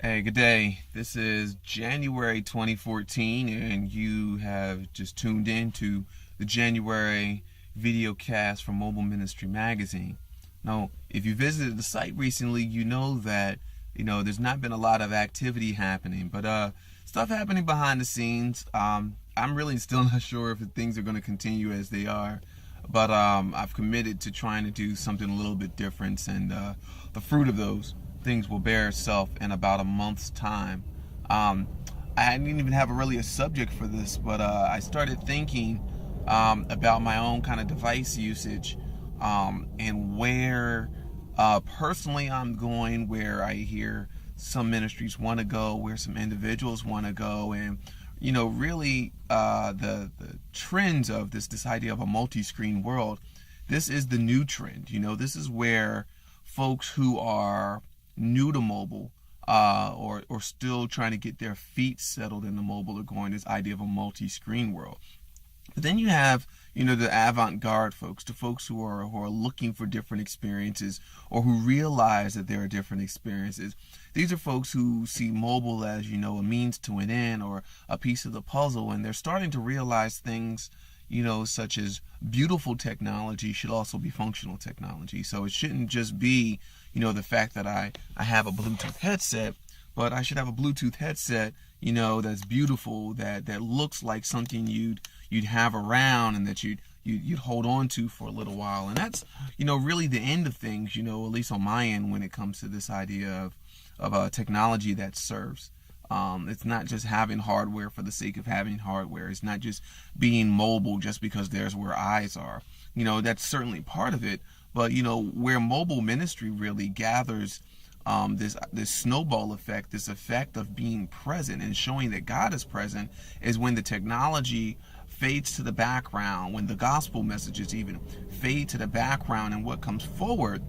Hey, good day. This is January 2014, and you have just tuned in to the January Videocast from Mobile Ministry Magazine. Now, if you visited the site recently, you know that there's not been a lot of activity happening, but stuff happening behind the scenes. I'm really still not sure if things are going to continue as they are, but I've committed to trying to do something a little bit different, and the fruit of those things will bear itself in about a month's time. I didn't even have really a subject for this, but I started thinking about my own kind of device usage, and where personally I'm going, where I hear some ministries want to go, where some individuals want to go, and really the trends of this idea of a multi-screen world. This is the new trend. This is where folks who are new to mobile, or still trying to get their feet settled in the mobile, are going this idea of a multi-screen world. But then you have, the avant-garde folks, the folks who are looking for different experiences, or who realize that there are different experiences. These are folks who see mobile as, a means to an end, or a piece of the puzzle, and they're starting to realize things, such as beautiful technology should also be functional technology. So it shouldn't just be, the fact that I have a Bluetooth headset, but I should have a Bluetooth headset, that's beautiful, that looks like something you'd have around, and that you'd hold on to for a little while. And that's, really the end of things, at least on my end, when it comes to this idea of a technology that serves. It's not just having hardware for the sake of having hardware. It's not just being mobile just because there's where eyes are. That's certainly part of it. But, where mobile ministry really gathers this snowball effect, this effect of being present and showing that God is present, is when the technology fades to the background, when the gospel messages even fade to the background, and what comes forward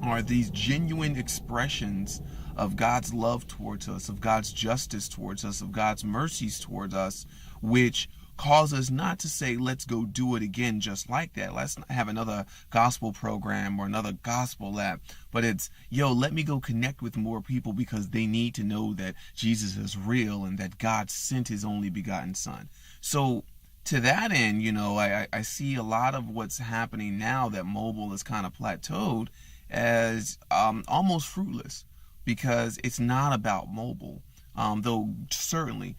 are these genuine expressions of God's love towards us, of God's justice towards us, of God's mercies towards us, which cause us not to say, let's go do it again just like that. Let's not have another gospel program or another gospel app. But it's, let me go connect with more people, because they need to know that Jesus is real and that God sent his only begotten son. So to that end, I see a lot of what's happening now, that mobile is kind of plateaued, as almost fruitless, because it's not about mobile. Though certainly,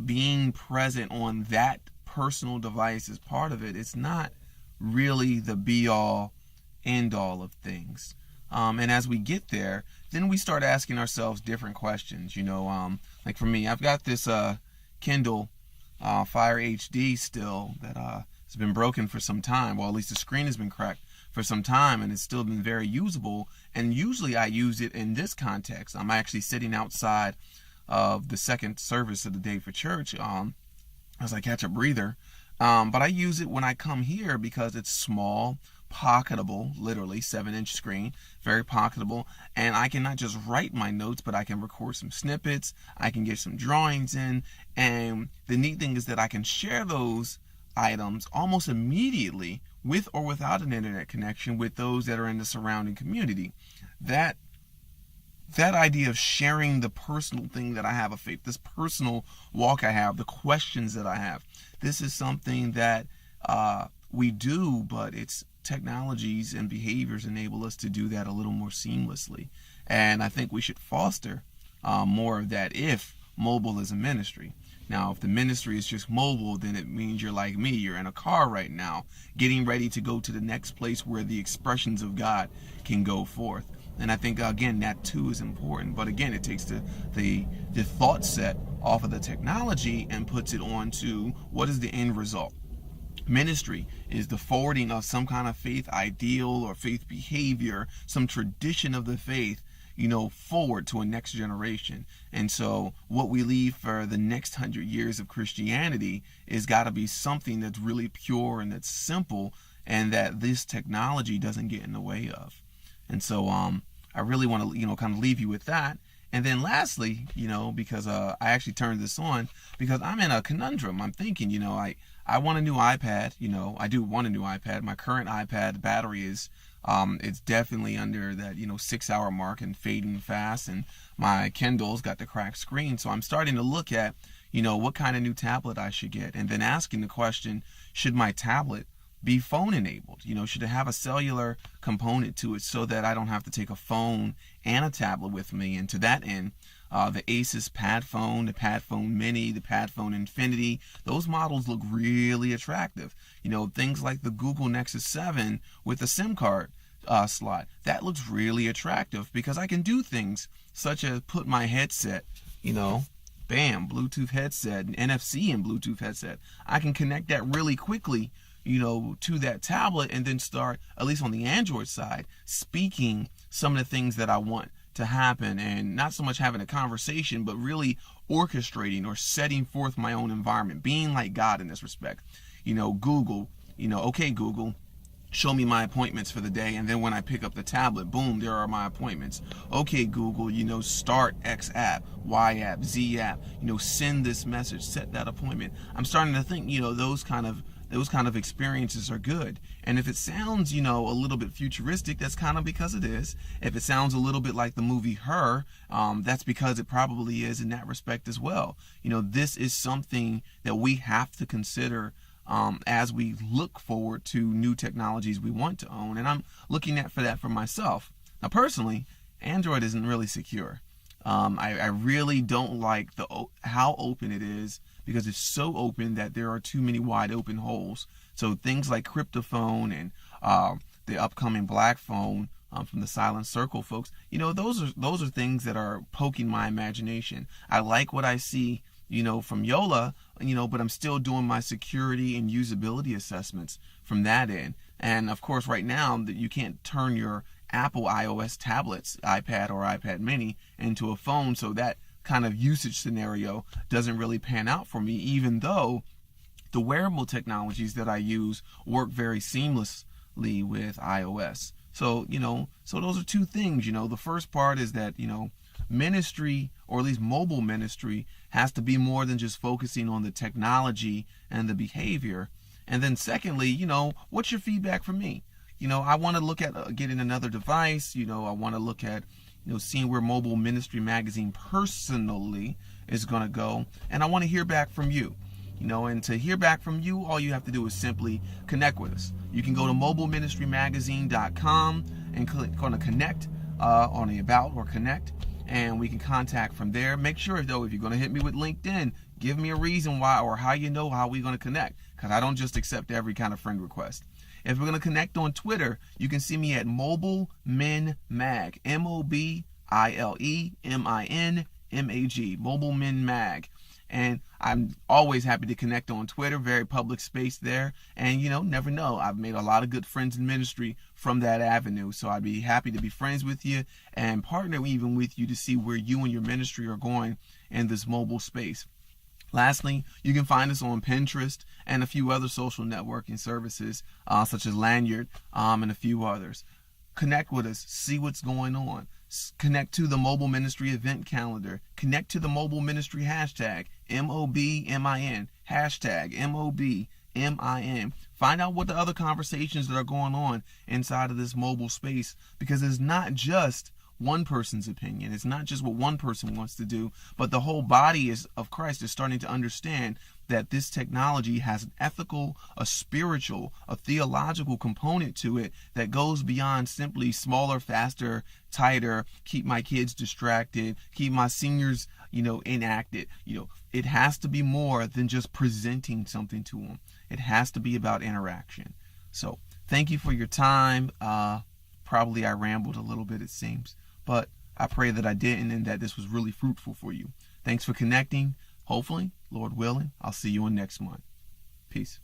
being present on that personal device is part of it. It's not really the be-all, end-all of things. And as we get there, then we start asking ourselves different questions. Like for me, I've got this Kindle Fire HD still that has been broken for some time. Well, at least the screen has been cracked for some time, and it's still been very usable. And usually I use it in this context. I'm actually sitting outside of the second service of the day for church as I catch a breather. But I use it when I come here because it's small, pocketable, literally 7-inch screen, very pocketable, and I can not just write my notes, but I can record some snippets, I can get some drawings in, and the neat thing is that I can share those items almost immediately, with or without an internet connection, with those that are in the surrounding community. That idea of sharing the personal thing that I have of faith, this personal walk I have, the questions that I have, this is something that we do, but it's technologies and behaviors enable us to do that a little more seamlessly. And I think we should foster more of that if mobile is a ministry. Now, if the ministry is just mobile, then it means you're like me. You're in a car right now, getting ready to go to the next place where the expressions of God can go forth. And I think, again, that too is important. But again, it takes the thought set off of the technology and puts it on to what is the end result. Ministry is the forwarding of some kind of faith ideal or faith behavior, some tradition of the faith, forward to a next generation. And so what we leave for the next 100 years of Christianity is got to be something that's really pure and that's simple, and that this technology doesn't get in the way of. And so I really want to, kind of leave you with that. And then lastly, because I actually turned this on because I'm in a conundrum. I'm thinking, I want a new iPad. I do want a new iPad. My current iPad battery is It's definitely under that 6-hour mark and fading fast, and my Kindle's got the cracked screen. So I'm starting to look at what kind of new tablet I should get, and then asking the question, should my tablet be phone enabled? Should it have a cellular component to it so that I don't have to take a phone and a tablet with me? And to that end, the Asus Pad Phone, the Pad Phone Mini, the Pad Phone Infinity, those models look really attractive. Things like the Google Nexus 7 with a SIM card slot, that looks really attractive because I can do things such as put my headset, bam, Bluetooth headset, and NFC and Bluetooth headset. I can connect that really quickly, to that tablet, and then start, at least on the Android side, speaking some of the things that I want to happen, and not so much having a conversation, but really orchestrating or setting forth my own environment, being like God in this respect. Google, okay, Google, show me my appointments for the day, and then when I pick up the tablet, boom, there are my appointments. Okay, Google, start X app, Y app, Z app, send this message, set that appointment. I'm starting to think, those kind of experiences are good. And if it sounds, a little bit futuristic, that's kind of because it is. If it sounds a little bit like the movie Her, that's because it probably is in that respect as well. This is something that we have to consider as we look forward to new technologies we want to own. And I'm looking for that for myself. Now, personally, Android isn't really secure. I really don't like how open it is, because it's so open that there are too many wide open holes. So things like Cryptophone and the upcoming Black Phone from the Silent Circle folks, those are things that are poking my imagination. I like what I see, from Yola, but I'm still doing my security and usability assessments from that end. And of course, right now, that you can't turn your Apple iOS tablets, iPad or iPad mini, into a phone, so that kind of usage scenario doesn't really pan out for me, even though the wearable technologies that I use work very seamlessly with iOS. So, so those are two things. The first part is that, ministry, or at least mobile ministry, has to be more than just focusing on the technology and the behavior. And then secondly, what's your feedback from me? I want to look at getting another device. I want to look at, seeing where Mobile Ministry Magazine personally is going to go. And I want to hear back from you. And to hear back from you, all you have to do is simply connect with us. You can go to mobileministrymagazine.com and click on the connect, on the about or connect, and we can contact from there. Make sure, though, if you're going to hit me with LinkedIn, give me a reason why, or how how we're going to connect, because I don't just accept every kind of friend request. If we're going to connect on Twitter, you can see me at Mobile Min Mag, MobileMinMag, Mobile Min Mag. And I'm always happy to connect on Twitter, very public space there. And, never know. I've made a lot of good friends in ministry from that avenue. So I'd be happy to be friends with you and partner even with you to see where you and your ministry are going in this mobile space. Lastly, you can find us on Pinterest and a few other social networking services, such as Lanyard, and a few others. Connect with us, see what's going on. Connect to the Mobile Ministry event calendar. Connect to the Mobile Ministry hashtag, MOBMIN, hashtag MOBMIN. Find out what the other conversations that are going on inside of this mobile space, because it's not just one person's opinion. It's not just what one person wants to do, but the whole body of Christ is starting to understand that this technology has an ethical, a spiritual, a theological component to it that goes beyond simply smaller, faster, tighter, keep my kids distracted, keep my seniors, inactive. It has to be more than just presenting something to them. It has to be about interaction. So thank you for your time. Probably I rambled a little bit, it seems, but I pray that I didn't, and that this was really fruitful for you. Thanks for connecting. Hopefully, Lord willing, I'll see you in next month. Peace.